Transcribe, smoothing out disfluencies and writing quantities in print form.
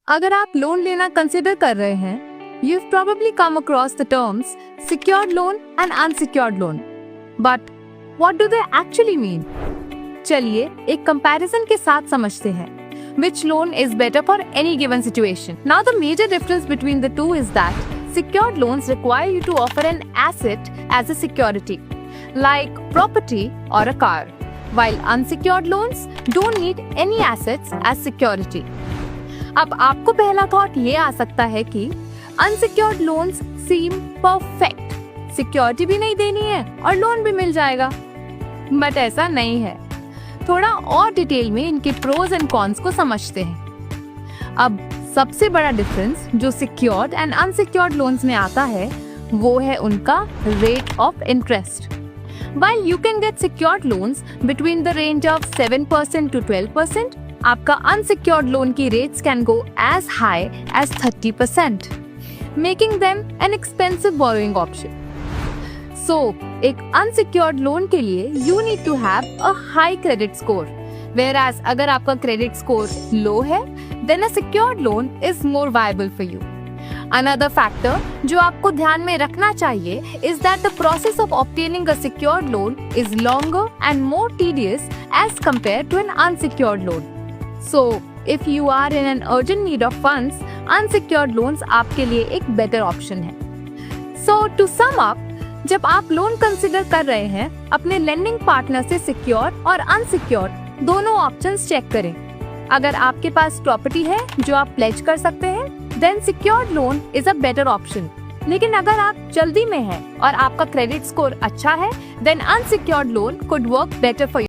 अगर आप लोन लेना कंसिडर कर रहे हैं, you've probably come across the terms secured loan and unsecured loan. But what do they actually mean? चलिए एक कंपैरिजन के साथ समझते हैं. Which loan is better for any given situation? Now the major difference between the two is that secured loans require you to offer an asset as a security, like property or a car, while unsecured loans don't need any assets as security. अब आपको पहला thought ये आ सकता है कि unsecured loans सीम perfect, security भी नहीं देनी है और लोन भी मिल जाएगा. बट ऐसा नहीं है. थोड़ा और डिटेल में इनके प्रोज एंड कॉन्स को समझते हैं. अब सबसे बड़ा डिफरेंस जो सिक्योर्ड एंड अनसिक्योर्ड लोन्स में आता है वो है उनका rate of interest. While you can get secured loans between the range of 7% to 12%, आपका unsecured loan की rates can go as high as 30%, making them an expensive borrowing option. So, एक unsecured loan के लिए you need to have a high credit score, whereas अगर आपका credit score low है, then a secured loan is more viable for you. Another factor जो आपको ध्यान में रखना चाहिए is that the process of obtaining a secured loan is longer and more tedious as compared to an unsecured loan. So, if you are in an urgent need of funds, unsecured loans आपके लिए एक better option है. So, to sum up, जब आप loan consider कर रहे हैं, अपने लेंडिंग पार्टनर से सिक्योर और अनसिक्योर दोनों ऑप्शंस चेक करें. अगर आपके पास प्रॉपर्टी है जो आप प्लेज कर सकते हैं, then secured loan is a better option. लेकिन अगर आप जल्दी में हैं और आपका क्रेडिट स्कोर अच्छा है, then unsecured loan could work better for you.